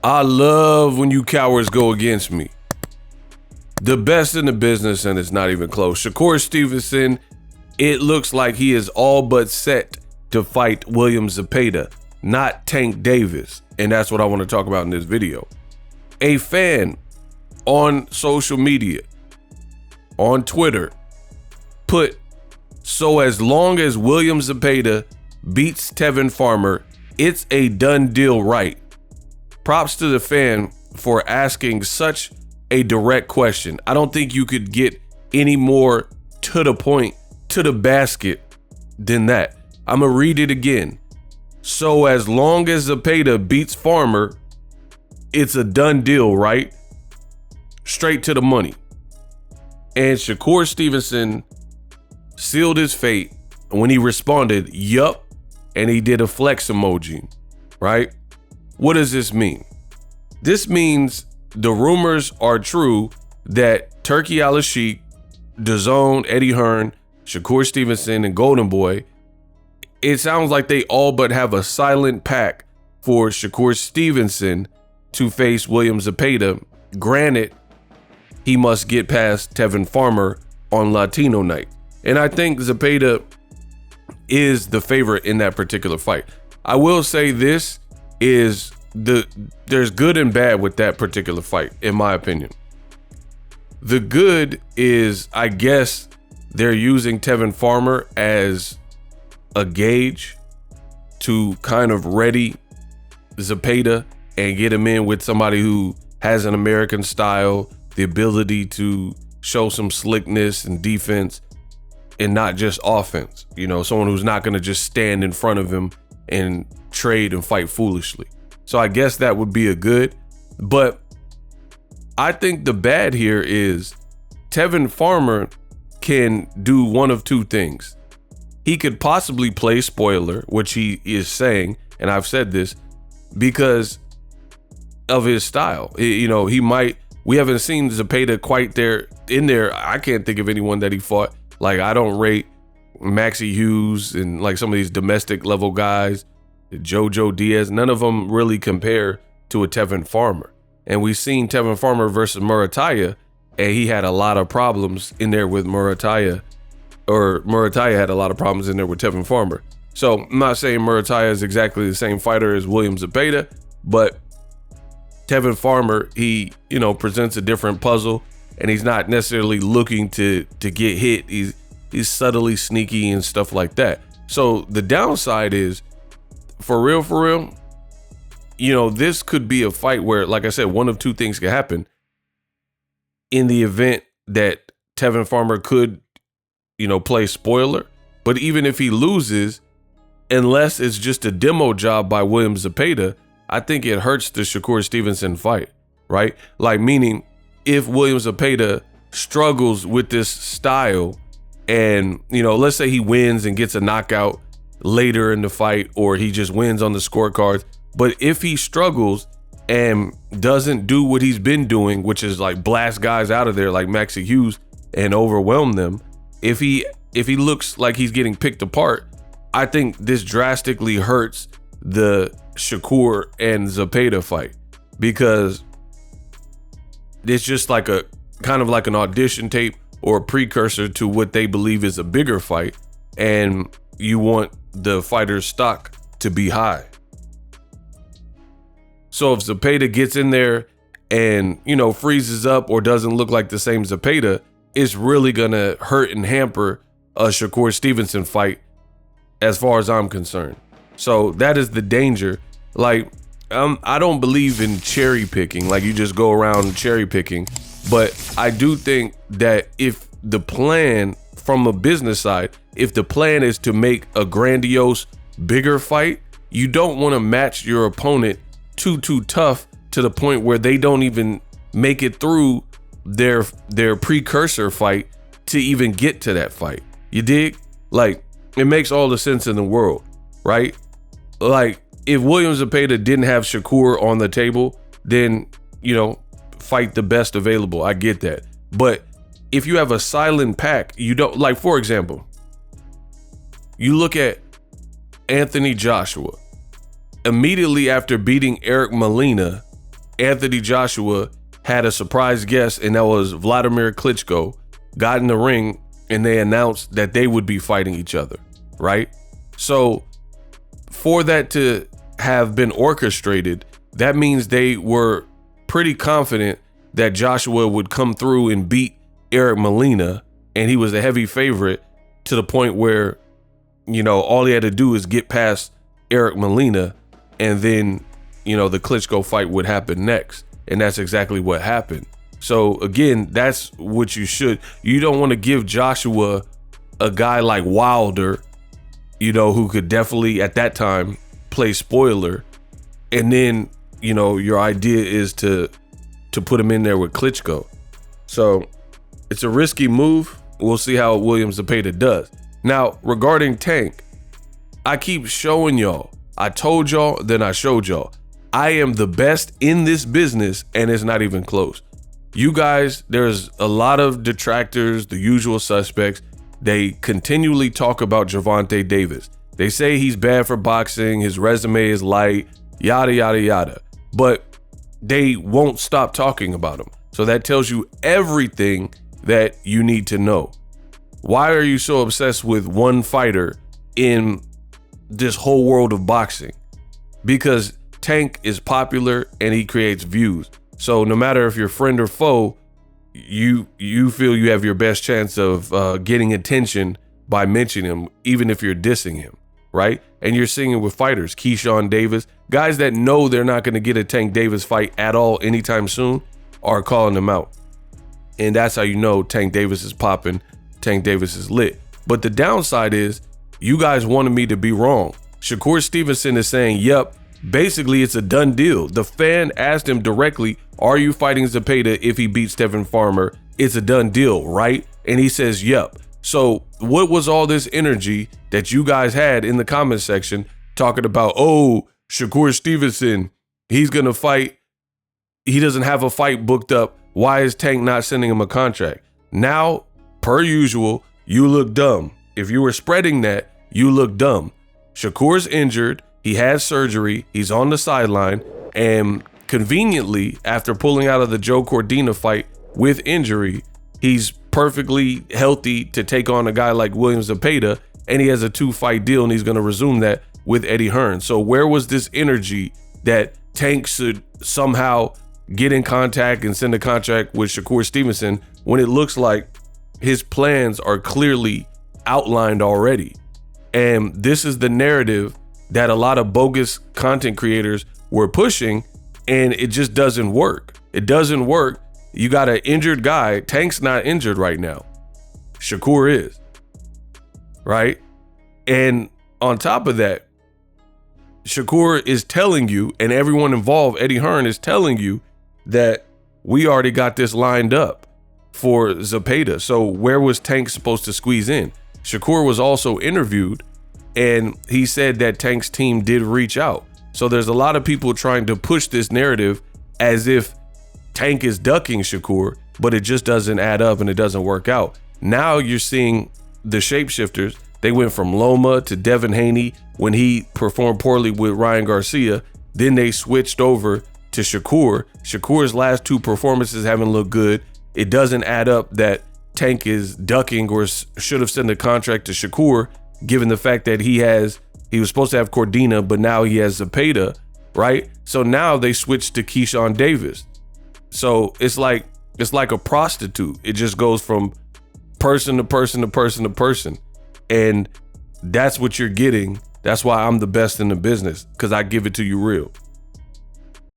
I love when you cowards go against me. The best in the business, and it's not even close. Shakur Stevenson, it looks like he is all but set to fight William Zepeda, not Tank Davis. And that's what I want to talk about in this video. A fan on social media, on Twitter, put, so as long as William Zepeda beats Tevin Farmer, it's a done deal, right? Props to the fan for asking such a direct question. I don't think you could get any more to the point, to the basket than that. I'm gonna read it again. So as long as Zepeda beats Farmer, it's a done deal, right? Straight to the money. And Shakur Stevenson sealed his fate when he responded, yup, and he did a flex emoji, right? What does this mean? This means the rumors are true that Turkey Al-Sheikh, DAZN, Eddie Hearn, Shakur Stevenson, and Golden Boy, it sounds like they all but have a silent pact for Shakur Stevenson to face William Zepeda. Granted, he must get past Tevin Farmer on Latino night. And I think Zepeda is the favorite in that particular fight. I will say this is there's good and bad with that particular fight, in my opinion. The good is, I guess, they're using Tevin Farmer as a gauge to kind of ready Zepeda and get him in with somebody who has an American style, the ability to show some slickness and defense and not just offense. You know, someone who's not going to just stand in front of him and trade and fight foolishly. So I guess that would be a good, but I think the bad here is Tevin Farmer can do one of two things. He could possibly play spoiler, which he is saying, and I've said this, because of his style. You know, he might, we haven't seen Zepeda quite in there. I can't think of anyone that he fought. Like, I don't rate Maxie Hughes and like some of these domestic level guys, Jojo Diaz, none of them really compare to a Tevin Farmer. And we've seen Tevin Farmer versus Murataya, and he had a lot of problems in there with Murataya, or Murataya had a lot of problems in there with Tevin Farmer. So I'm not saying Murataya is exactly the same fighter as William Zepeda, but Tevin Farmer, he, you know, presents a different puzzle, and he's not necessarily looking to get hit. He's subtly sneaky and stuff like that. So the downside is, for real, you know, this could be a fight where, like I said, one of two things could happen. In the event that Tevin Farmer could, you know, play spoiler, but even if he loses, unless it's just a demo job by William Zepeda, I think it hurts the Shakur Stevenson fight, right? Like, meaning if William Zepeda struggles with this style and, you know, let's say he wins and gets a knockout later in the fight, or he just wins on the scorecards. But if he struggles and doesn't do what he's been doing, which is like blast guys out of there like Maxie Hughes and overwhelm them, if he looks like he's getting picked apart, I think this drastically hurts the Shakur and Zepeda fight, because it's just like a kind of like an audition tape or a precursor to what they believe is a bigger fight, and you want the fighter's stock to be high. So if Zepeda gets in there and, you know, freezes up or doesn't look like the same Zepeda, it's really gonna hurt and hamper a Shakur Stevenson fight as far as I'm concerned. So that is the danger. Like, I don't believe in cherry picking, like you just go around cherry picking, but I do think that if the plan from a business side, if the plan is to make a grandiose, bigger fight, you don't want to match your opponent too tough to the point where they don't even make it through their precursor fight to even get to that fight. You dig? Like, it makes all the sense in the world, right? Like, if William Zepeda didn't have Shakur on the table, then, you know, fight the best available. I get that. But if you have a silent pack, you don't, like, for example, you look at Anthony Joshua. Immediately after beating Eric Molina, Anthony Joshua had a surprise guest, and that was Vladimir Klitschko, got in the ring and they announced that they would be fighting each other, right? So for that to have been orchestrated, that means they were pretty confident that Joshua would come through and beat Eric Molina, and he was a heavy favorite to the point where, you know, all he had to do is get past Eric Molina, and then, you know, the Klitschko fight would happen next. And that's exactly what happened. So again, that's what you don't want to give Joshua a guy like Wilder, you know, who could definitely at that time play spoiler. And then, you know, your idea is to put him in there with Klitschko. So it's a risky move. We'll see how William Zepeda does. Now, regarding Tank, I keep showing y'all. I told y'all, then I showed y'all. I am the best in this business, and it's not even close. You guys, there's a lot of detractors, the usual suspects. They continually talk about Gervonta Davis. They say he's bad for boxing, his resume is light, yada, yada, yada. But they won't stop talking about him. So that tells you everything that you need to know. Why are you so obsessed with one fighter in this whole world of boxing? Because Tank is popular and he creates views. So no matter if you're friend or foe, you feel you have your best chance of getting attention by mentioning him, even if you're dissing him, right? And you're seeing it with fighters, Keyshawn Davis, guys that know they're not going to get a Tank Davis fight at all anytime soon are calling him out. And that's how you know Tank Davis is popping, Tank Davis is lit. But the downside is you guys wanted me to be wrong. Shakur Stevenson is saying, yep, basically it's a done deal. The fan asked him directly, are you fighting Zepeda if he beats Tevin Farmer? It's a done deal, right? And he says, yep. So what was all this energy that you guys had in the comment section talking about, oh, Shakur Stevenson, he's going to fight. He doesn't have a fight booked up. Why is Tank not sending him a contract? Now, per usual, you look dumb. If you were spreading that, you look dumb. Shakur's injured. He had surgery. He's on the sideline. And conveniently, after pulling out of the Joe Cordina fight with injury, he's perfectly healthy to take on a guy like William Zepeda, and he has a 2-fight deal, and he's going to resume that with Eddie Hearn. So where was this energy that Tank should somehow get in contact and send a contract with Shakur Stevenson when it looks like his plans are clearly outlined already? And this is the narrative that a lot of bogus content creators were pushing, and it just doesn't work. It doesn't work. You got an injured guy. Tank's not injured right now. Shakur is, right? And on top of that, Shakur is telling you, and everyone involved, Eddie Hearn is telling you that we already got this lined up for Zepeda. So where was Tank supposed to squeeze in? Shakur was also interviewed, and he said that Tank's team did reach out. So there's a lot of people trying to push this narrative as if Tank is ducking Shakur, but it just doesn't add up and it doesn't work out. Now you're seeing the shapeshifters. They went from Loma to Devin Haney when he performed poorly with Ryan Garcia. Then they switched over to Shakur. Shakur's last 2 performances haven't looked good. It doesn't add up that Tank is ducking or should have sent a contract to Shakur, given the fact that he was supposed to have Cordina, but now he has Zepeda, right? So now they switched to Keyshawn Davis. So it's like a prostitute. It just goes from person to person to person to person. And that's what you're getting. That's why I'm the best in the business, because I give it to you real.